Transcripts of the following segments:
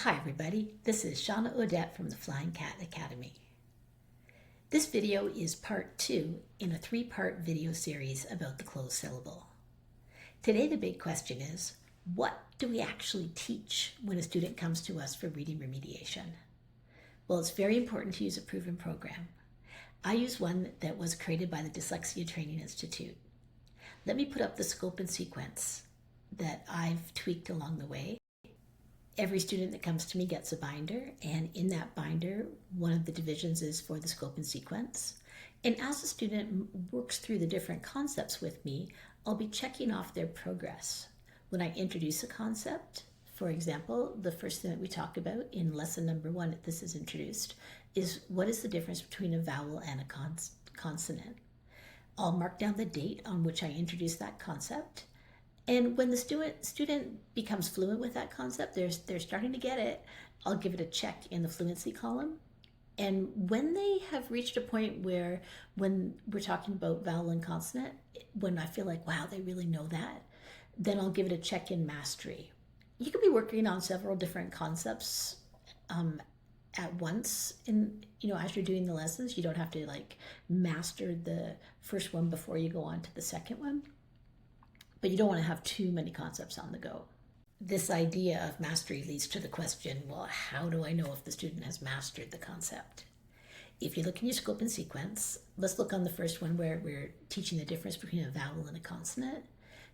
Hi everybody, this is Shauna Odette from the Flying Cat Academy. This video is part 2 in a 3-part video series about the closed syllable. Today the big question is, what do we actually teach when a student comes to us for reading remediation? Well, it's very important to use a proven program. I use one that was created by the Dyslexia Training Institute. Let me put up the scope and sequence that I've tweaked along the way. Every student that comes to me gets a binder, and in that binder, one of the divisions is for the scope and sequence. And as the student works through the different concepts with me, I'll be checking off their progress. When I introduce a concept, for example, the first thing that we talk about in lesson number 1, this is introduced, is what is the difference between a vowel and a consonant. I'll mark down the date on which I introduce that concept. And when the student becomes fluent with that concept, they're starting to get it, I'll give it a check in the fluency column. And when they have reached a point where, when we're talking about vowel and consonant, when I feel like, wow, they really know that, then I'll give it a check in mastery. You could be working on several different concepts at once as you're doing the lessons. You don't have to master the first one before you go on to the second one. But you don't want to have too many concepts on the go. This idea of mastery leads to the question, well, how do I know if the student has mastered the concept? If you look in your scope and sequence, let's look on the first one where we're teaching the difference between a vowel and a consonant.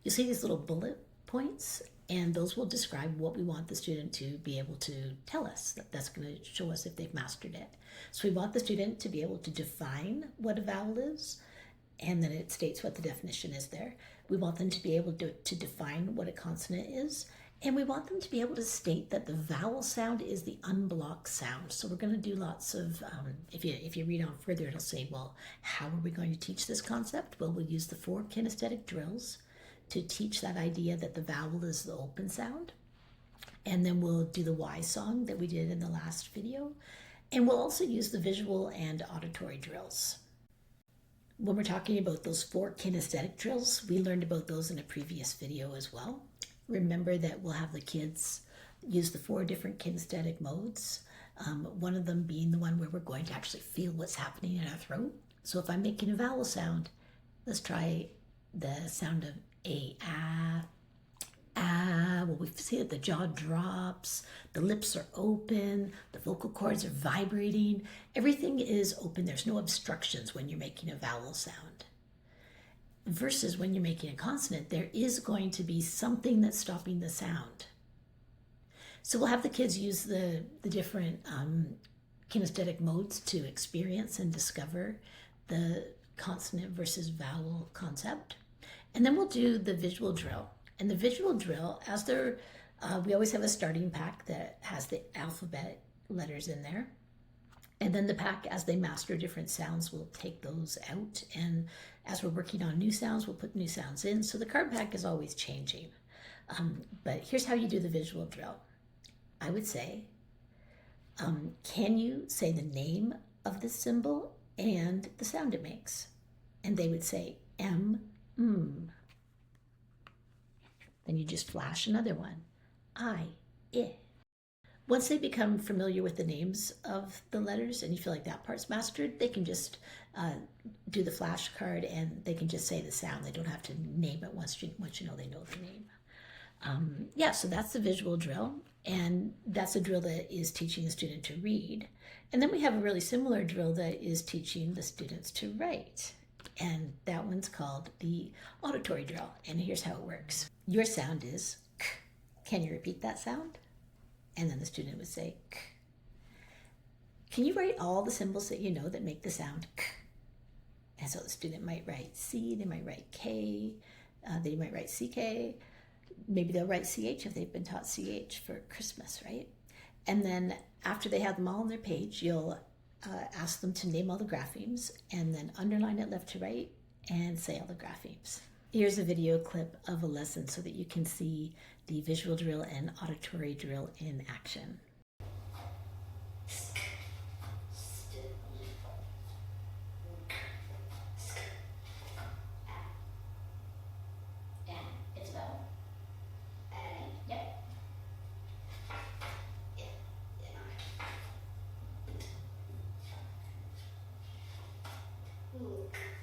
You'll see these little bullet points, and those will describe what we want the student to be able to tell us. That's going to show us if they've mastered it. So we want the student to be able to define what a vowel is, and then it states what the definition is there. We want them to be able to define what a consonant is, and we want them to be able to state that the vowel sound is the unblocked sound. So we're going to do lots of, if you read on further, it'll say, well, how are we going to teach this concept? Well, we'll use the 4 kinesthetic drills to teach that idea that the vowel is the open sound. And then we'll do the Y song that we did in the last video. And we'll also use the visual and auditory drills. When we're talking about those 4 kinesthetic drills, we learned about those in a previous video as well. Remember that we'll have the kids use the 4 different kinesthetic modes, one of them being the one where we're going to actually feel what's happening in our throat. So if I'm making a vowel sound, let's try the sound of a, well, we see that the jaw drops, the lips are open, the vocal cords are vibrating, everything is open. There's no obstructions when you're making a vowel sound. Versus when you're making a consonant, there is going to be something that's stopping the sound. So we'll have the kids use the different kinesthetic modes to experience and discover the consonant versus vowel concept. And then we'll do the visual drill. And the visual drill, we always have a starting pack that has the alphabet letters in there. And then the pack, as they master different sounds, we'll take those out. And as we're working on new sounds, we'll put new sounds in. So the card pack is always changing. But here's how you do the visual drill. I would say, can you say the name of the symbol and the sound it makes? And they would say, M. Then you just flash another one. I. Once they become familiar with the names of the letters and you feel like that part's mastered, they can just do the flashcard and they can just say the sound. They don't have to name it once you know they know the name. So that's the visual drill, and that's a drill that is teaching the student to read. And then we have a really similar drill that is teaching the students to write. And that one's called the auditory drill. And here's how it works. Your sound is k. Can you repeat that sound? And then the student would say k. Can you write all the symbols that you know that make the sound k? And so the student might write C, they might write K, they might write CK. Maybe they'll write CH if they've been taught CH for Christmas, right? And then after they have them all on their page, you'll ask them to name all the graphemes and then underline it left to right and say all the graphemes. Here's a video clip of a lesson so that you can see the visual drill and auditory drill in action. It's about. Yep.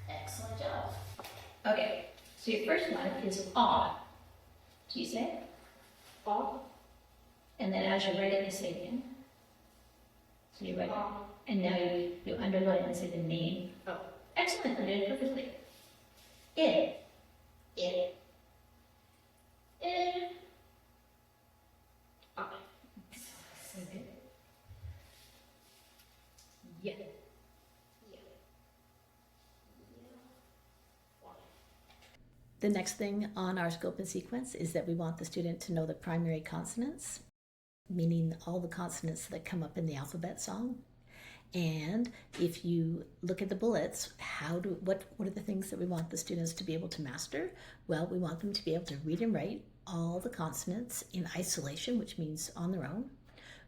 Excellent job. Okay, so your first one is on. Do you say it? On. And then as you're writing, you say it again. So you write it. And now you underline and say the name. Oh. Excellent, you did it perfectly. It. It. It. Okay. So good. Yeah. The next thing on our scope and sequence is that we want the student to know the primary consonants, meaning all the consonants that come up in the alphabet song. And if you look at the bullets, what are the things that we want the students to be able to master? Well, we want them to be able to read and write all the consonants in isolation, which means on their own.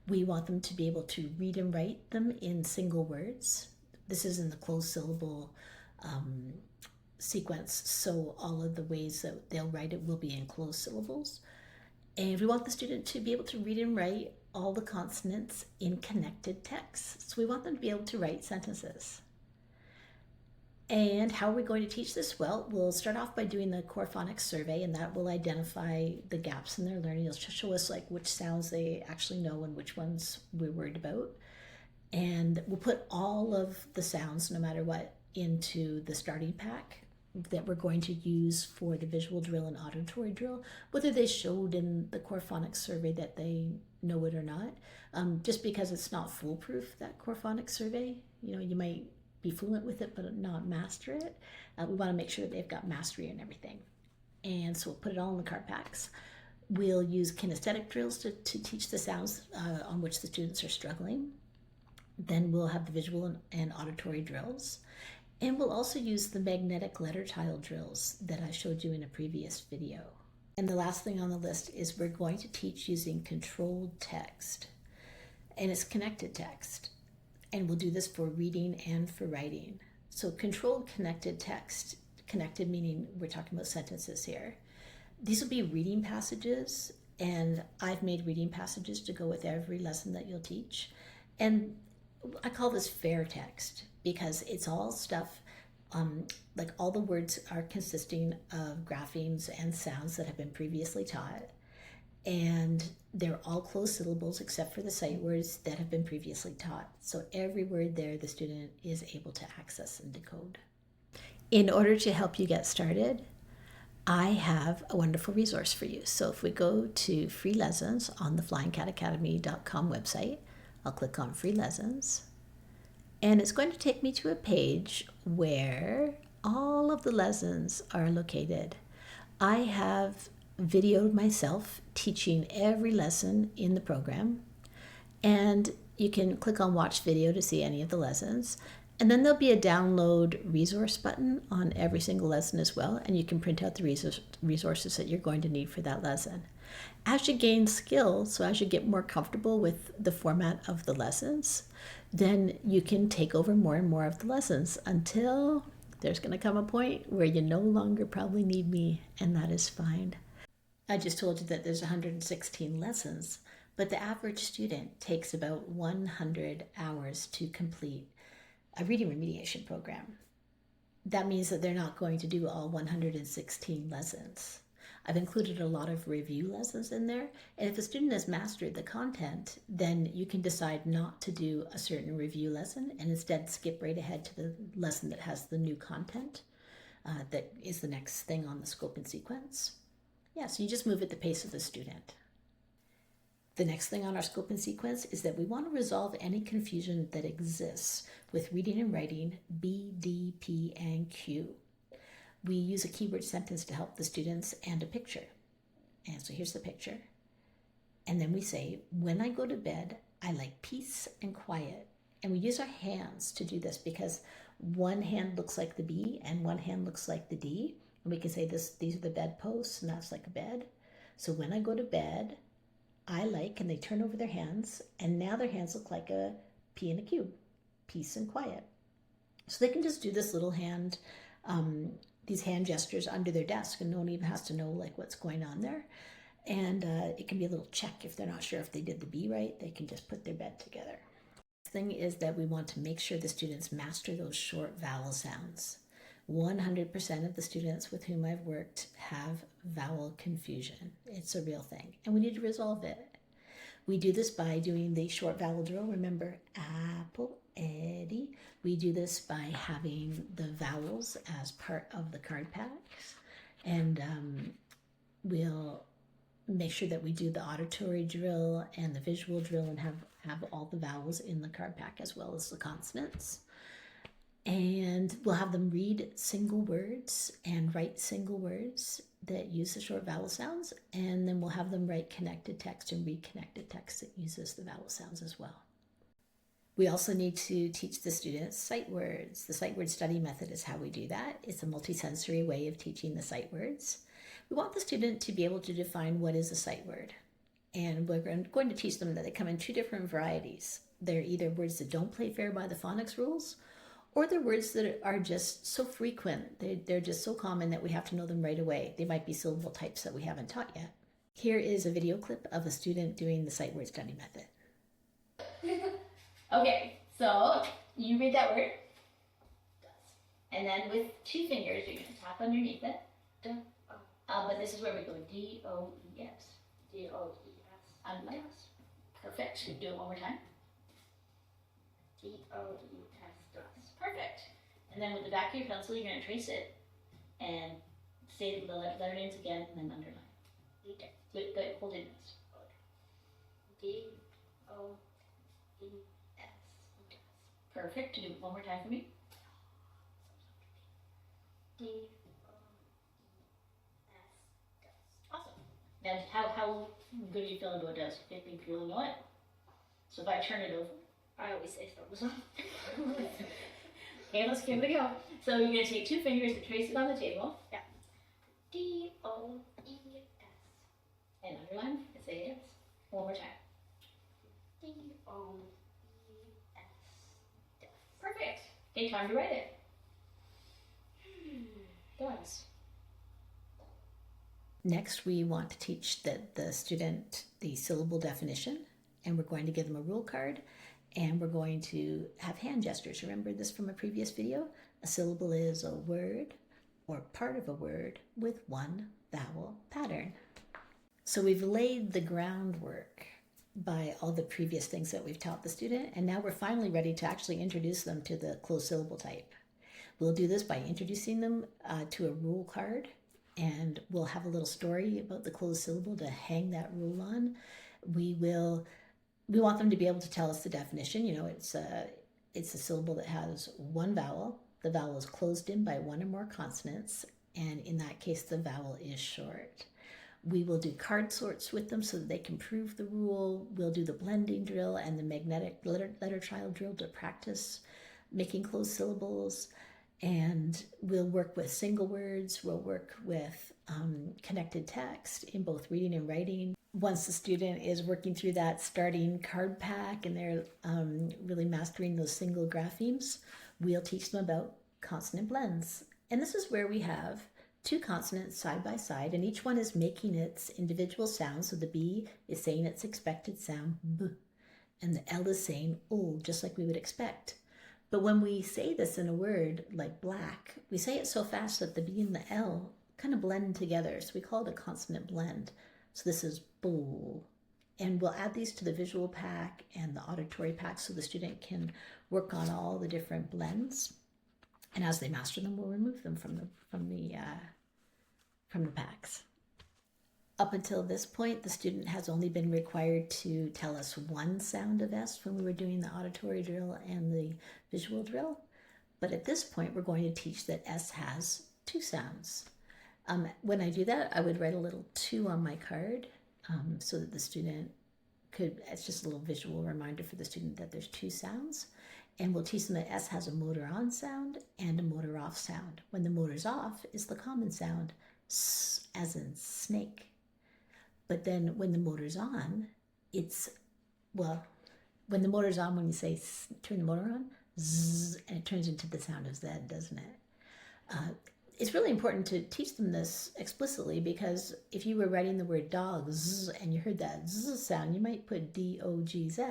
We want them to be able to read and write them in single words. This is in the closed syllable sequence, so all of the ways that they'll write it will be in closed syllables. And we want the student to be able to read and write all the consonants in connected text. So we want them to be able to write sentences. And how are we going to teach this? Well, we'll start off by doing the core phonics survey, and that will identify the gaps in their learning. It'll show us like which sounds they actually know and which ones we're worried about. And we'll put all of the sounds, no matter what, into the starting pack that we're going to use for the visual drill and auditory drill, whether they showed in the core phonics survey that they know it or not. Just because it's not foolproof, that core phonics survey, you might be fluent with it but not master it. We want to make sure that they've got mastery and everything. And so we'll put it all in the card packs. We'll use kinesthetic drills to teach the sounds on which the students are struggling. Then we'll have the visual and auditory drills. And we'll also use the magnetic letter tile drills that I showed you in a previous video. And the last thing on the list is we're going to teach using controlled text. And it's connected text. And we'll do this for reading and for writing. So controlled connected text, connected meaning we're talking about sentences here. These will be reading passages, and I've made reading passages to go with every lesson that you'll teach. And I call this fair text because it's all stuff, like all the words are consisting of graphemes and sounds that have been previously taught. And they're all closed syllables except for the sight words that have been previously taught. So every word there the student is able to access and decode. In order to help you get started, I have a wonderful resource for you. So if we go to free lessons on the flyingcatacademy.com website, I'll click on free lessons, and it's going to take me to a page where all of the lessons are located. I have videoed myself teaching every lesson in the program, and you can click on watch video to see any of the lessons. And then there'll be a download resource button on every single lesson as well, and you can print out the resources that you're going to need for that lesson. As you gain skill, so as you get more comfortable with the format of the lessons, then you can take over more and more of the lessons until there's going to come a point where you no longer probably need me, and that is fine. I just told you that there's 116 lessons, but the average student takes about 100 hours to complete a reading remediation program. That means that they're not going to do all 116 lessons. I've included a lot of review lessons in there, and if a student has mastered the content, then you can decide not to do a certain review lesson and instead skip right ahead to the lesson that has the new content that is the next thing on the scope and sequence. Yeah, so you just move at the pace of the student. The next thing on our scope and sequence is that we want to resolve any confusion that exists with reading and writing B, D, P, and Q. We use a keyword sentence to help the students and a picture. And so here's the picture. And then we say, when I go to bed, I like peace and quiet. And we use our hands to do this because one hand looks like the B and one hand looks like the D. And we can say these are the bedposts and that's like a bed. So when I go to bed, I like, and they turn over their hands, and now their hands look like a P and a Q, peace and quiet. So they can just do this little hand, these hand gestures under their desk, and no one even has to know like what's going on there. And it can be a little check if they're not sure if they did the B right. They can just put their bed together. thing is that we want to make sure the students master those short vowel sounds. 100% of the students with whom I've worked have vowel confusion. It's a real thing, and we need to resolve it. We do this by doing the short vowel drill. Remember, apple, Eddie. We do this by having the vowels as part of the card packs, and we'll make sure that we do the auditory drill and the visual drill and have all the vowels in the card pack as well as the consonants. And we'll have them read single words and write single words that use the short vowel sounds, and then we'll have them write connected text and read connected text that uses the vowel sounds as well. We also need to teach the students sight words. The sight word study method is how we do that. It's a multisensory way of teaching the sight words. We want the student to be able to define what is a sight word. And we're going to teach them that they come in two different varieties. They're either words that don't play fair by the phonics rules, or they're words that are just so frequent, they're just so common that we have to know them right away. They might be syllable types that we haven't taught yet. Here is a video clip of a student doing the sight word study method. Okay, so you read that word. And then with two fingers, you're going to tap underneath it. But this is where we go D-O-E-S. D-O-E-S. Unlike. Perfect. Do it one more time. D-O-E-S. Perfect. And then with the back of your pencil, you're going to trace it and say the letter names again and then underline. Okay. Good. Hold it. D-O-E-S. Perfect. Do it one more time for me. D-O-E-S. Awesome. Now, how good are you feeling about this? You think you really know it? So if I turn it over, I always say so. okay, let's give it a go. So you're going to take two fingers and trace it on the table. Yeah. D-O-E-S. And underline and say yes. One more time. D-O-E-S. Perfect. Okay, time to write it. Go on. Next, we want to teach the student the syllable definition, and we're going to give them a rule card, and we're going to have hand gestures. Remember this from a previous video? A syllable is a word or part of a word with one vowel pattern. So we've laid the groundwork by all the previous things that we've taught the student, and now we're finally ready to actually introduce them to the closed syllable type. We'll do this by introducing them to a rule card, and we'll have a little story about the closed syllable to hang that rule on. We want them to be able to tell us the definition. You know, it's a syllable that has one vowel. The vowel is closed in by one or more consonants, and in that case, the vowel is short. We will do card sorts with them so that they can prove the rule. We'll do the blending drill and the magnetic letter trial drill to practice making closed syllables. And we'll work with single words. We'll work with connected text in both reading and writing. Once the student is working through that starting card pack and they're really mastering those single graphemes, we'll teach them about consonant blends. And this is where we have two consonants side by side, and each one is making its individual sound. So the B is saying its expected sound, B, and the L is saying O, just like we would expect. But when we say this in a word like black, we say it so fast that the B and the L kind of blend together. So we call it a consonant blend. So this is bull. And we'll add these to the visual pack and the auditory pack so the student can work on all the different blends. And as they master them, we'll remove them from the packs. Up until this point, the student has only been required to tell us one sound of S when we were doing the auditory drill and the visual drill. But at this point, we're going to teach that S has two sounds. When I do that, I would write a little 2 on my card so that the student could, it's just a little visual reminder for the student that there's 2 sounds. And we'll teach them that S has a motor on sound and a motor off sound. When the motor's off is the common sound, S as in snake. But then when the motor's on, when the motor's on, when you say turn the motor on, Z, and it turns into the sound of Z, doesn't it? It's really important to teach them this explicitly, because if you were writing the word dog, Z, and you heard that Z sound, you might put D-O-G-Z.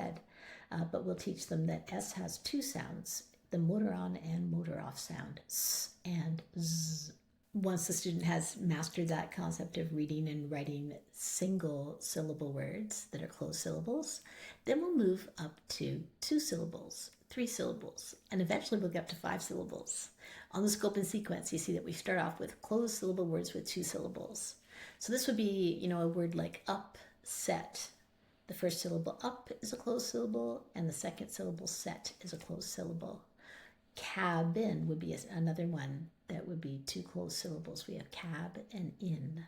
but we'll teach them that S has two sounds, the motor on and motor off sound, S and Z. Once the student has mastered that concept of reading and writing single syllable words that are closed syllables, then we'll move up to 2 syllables, 3 syllables, and eventually we'll get up to 5 syllables. On the scope and sequence, you see that we start off with closed syllable words with 2 syllables. So this would be, a word like upset. The first syllable up is a closed syllable, and the second syllable set is a closed syllable. Cabin would be another one that would be 2 closed syllables. We have cab and in.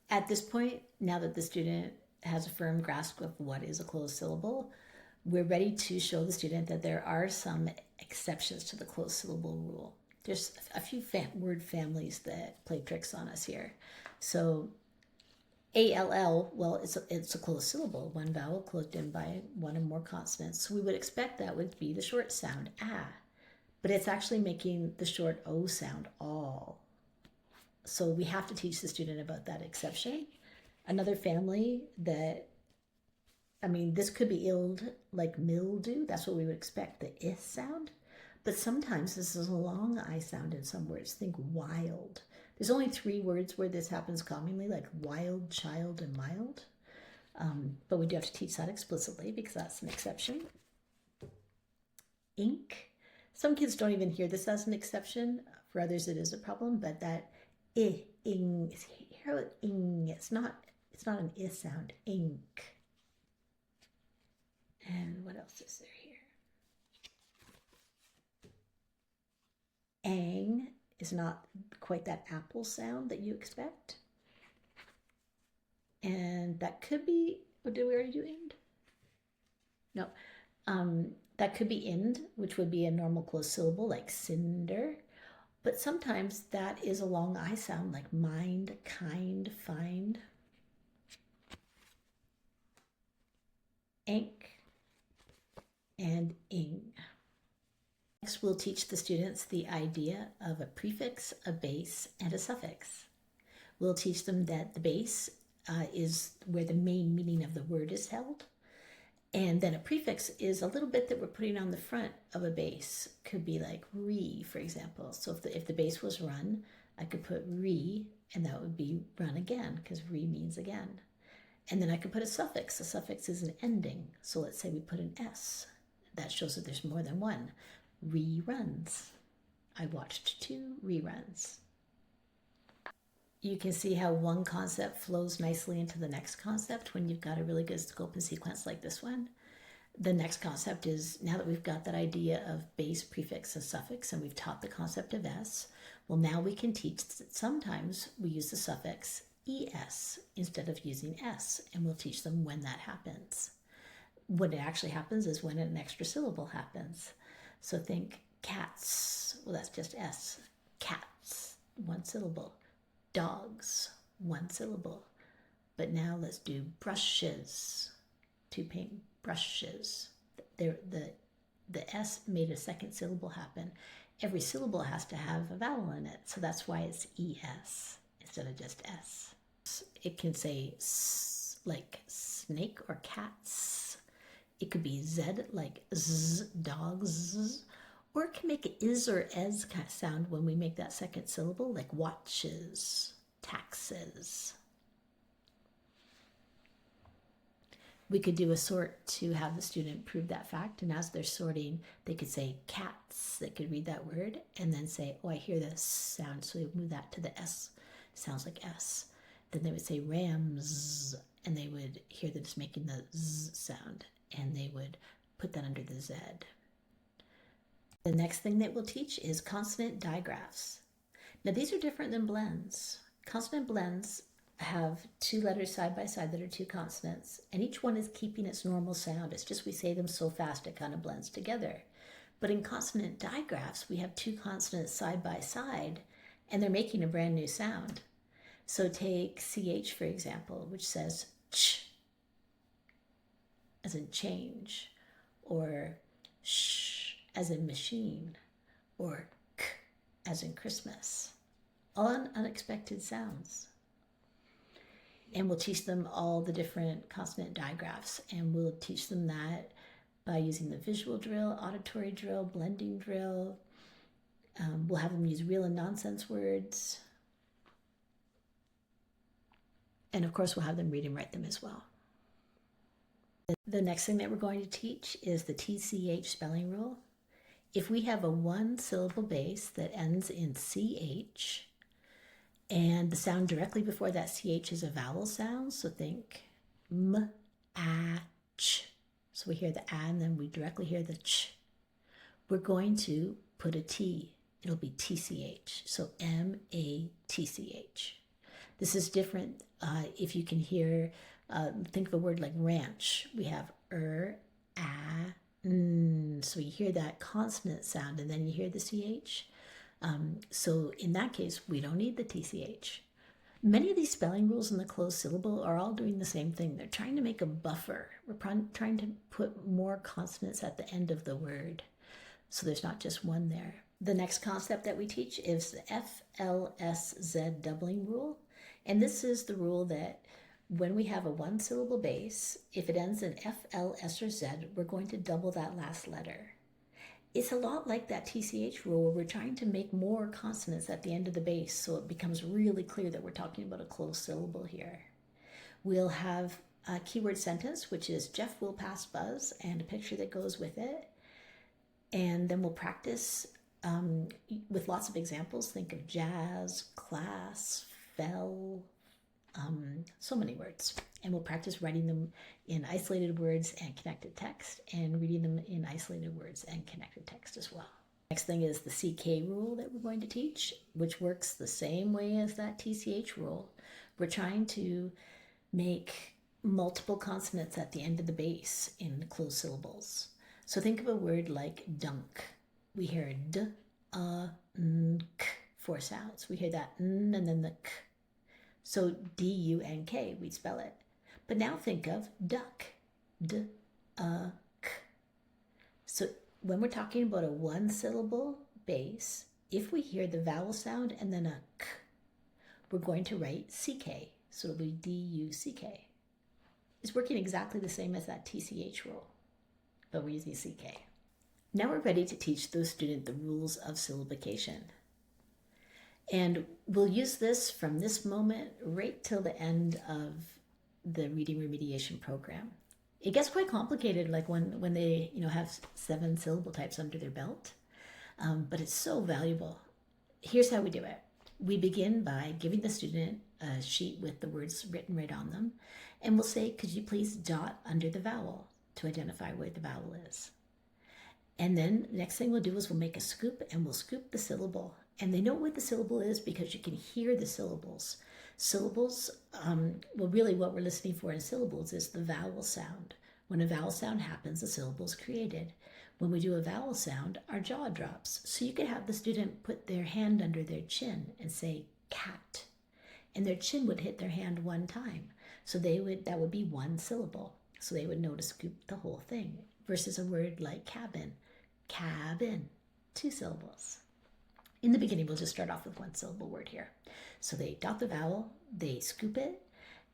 At this point, now that the student has a firm grasp of what is a closed syllable, we're ready to show the student that there are some exceptions to the closed syllable rule. There's a few word families that play tricks on us here. So ALL, well, it's a closed syllable, one vowel closed in by one or more consonants. So we would expect that would be the short sound, ah, but it's actually making the short O sound, all. So we have to teach the student about that exception. Another family that, this could be ild, like mildew, that's what we would expect, the I sound. But sometimes this is a long I sound in some words. Think wild. There's only 3 words where this happens commonly, like wild, child, and mild. But we do have to teach that explicitly because that's an exception. Ink. Some kids don't even hear this as an exception. For others, it is a problem. But that I, ing, ing. It's not an I sound. Ink. And what else is there here? Ang is not quite that apple sound that you expect. And that could be, did we already do end? No. That could be end, which would be a normal closed syllable like cinder. But sometimes that is a long I sound like mind, kind, find. Ank and ing. Next, we'll teach the students the idea of a prefix, a base, and a suffix. We'll teach them that the base is where the main meaning of the word is held. And then a prefix is a little bit that we're putting on the front of a base. Could be like re, for example. So if the base was run, I could put re, and that would be run again, because re means again. And then I could put a suffix. A suffix is an ending. So let's say we put an S. That shows that there's more than one. Reruns. I watched 2 reruns. You can see how one concept flows nicely into the next concept when you've got a really good scope and sequence like this one. The next concept is, now that we've got that idea of base, prefix, and suffix, and we've taught the concept of S, well, now we can teach that sometimes we use the suffix ES instead of using S, and we'll teach them when that happens. When it actually happens is when an extra syllable happens. So think cats, well, that's just S. Cats, 1 syllable. Dogs, 1 syllable. But now let's do brushes, to paint brushes. The S made a second syllable happen. Every syllable has to have a vowel in it, so that's why it's ES instead of just S. It can say S like snake or cats. It could be Z like Z, dogs. Or it can make an is or es kind of sound when we make that second syllable, like watches, taxes. We could do a sort to have the student prove that fact, and as they're sorting, they could say cats. They could read that word and then say, oh, I hear this sound, so we move that to the S. Sounds like S. Then they would say rams, and they would hear that it's making the Z sound, and they would put that under the Z. The next thing that we'll teach is consonant digraphs. Now these are different than blends. Consonant blends have 2 letters side by side that are 2 consonants, and each one is keeping its normal sound. It's just we say them so fast it kind of blends together. But in consonant digraphs, we have 2 consonants side by side, and they're making a brand new sound. So take CH, for example, which says ch, as in change, or sh, as in machine, or k, as in Christmas. All unexpected sounds. And we'll teach them all the different consonant digraphs, and we'll teach them that by using the visual drill, auditory drill, blending drill. We'll have them use real and nonsense words. And of course, we'll have them read and write them as well. The next thing that we're going to teach is the TCH spelling rule. If we have a one syllable base that ends in CH, and the sound directly before that CH is a vowel sound, so think m, a, ch. So we hear the a and then we directly hear the ch. We're going to put a T. It'll be TCH, so M-A-T-C-H. This is different if you can hear, think of a word like ranch. We have a, n. So you hear that consonant sound and then you hear the CH. So in that case, we don't need the TCH. Many of these spelling rules in the closed syllable are all doing the same thing. They're trying to make a buffer. We're trying to put more consonants at the end of the word, so there's not just one there. The next concept that we teach is the FLSZ doubling rule. And this is the rule that when we have a one syllable base, if it ends in FL, S, or Z, we're going to double that last letter. It's a lot like that TCH rule where we're trying to make more consonants at the end of the base so it becomes really clear that we're talking about a closed syllable here. We'll have a keyword sentence, which is Jeff will pass Buzz, and a picture that goes with it. And then we'll practice with lots of examples. Think of jazz, class, fell, so many words. And we'll practice writing them in isolated words and connected text, and reading them in isolated words and connected text as well. Next thing is the CK rule that we're going to teach, which works the same way as that TCH rule. We're trying to make multiple consonants at the end of the base in closed syllables. So think of a word like dunk. We hear d, n, k, 4 sounds. We hear that n and then the k. So D-U-N-K, we'd spell it. But now think of duck, d, k. So when we're talking about a one syllable base, if we hear the vowel sound and then a k, we're going to write CK. So it'll be D-U-C-K. It's working exactly the same as that TCH rule, but we're using CK. Now we're ready to teach the student the rules of syllabication. And we'll use this from this moment right till the end of the reading remediation program. It gets quite complicated, like when they have 7 syllable types under their belt, but it's so valuable. Here's how we do it. We begin by giving the student a sheet with the words written right on them, and we'll say, could you please dot under the vowel to identify where the vowel is. And then the next thing we'll do is we'll make a scoop, and we'll scoop the syllable. And they know what the syllable is because you can hear the syllables. Syllables, well, really what we're listening for in syllables is the vowel sound. When a vowel sound happens, a syllable is created. When we do a vowel sound, our jaw drops. So you could have the student put their hand under their chin and say cat, and their chin would hit their hand one time. So that would be one syllable. So they would know to scoop the whole thing, versus a word like cabin, 2 syllables. In the beginning, we'll just start off with one syllable word here. So they dot the vowel, they scoop it,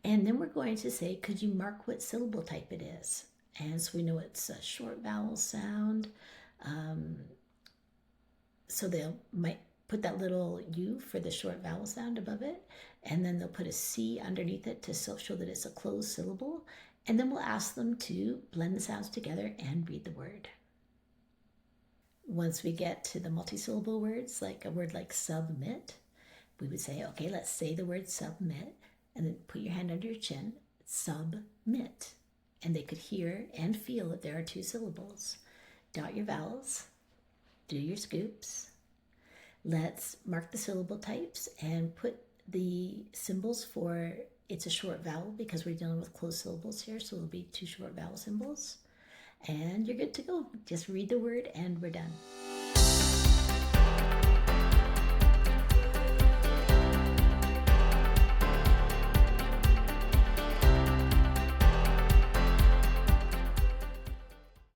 and then we're going to say, could you mark what syllable type it is? And so we know it's a short vowel sound. So might put that little U for the short vowel sound above it, and then they'll put a C underneath it to show that it's a closed syllable. And then we'll ask them to blend the sounds together and read the word. Once we get to the multisyllable words, like a word like submit, we would say, okay, let's say the word submit, and then put your hand under your chin, submit. And they could hear and feel that there are 2 syllables. Dot your vowels, do your scoops. Let's mark the syllable types and put the symbols for it's a short vowel because we're dealing with closed syllables here, so it'll be 2 short vowel symbols. And you're good to go. Just read the word and we're done.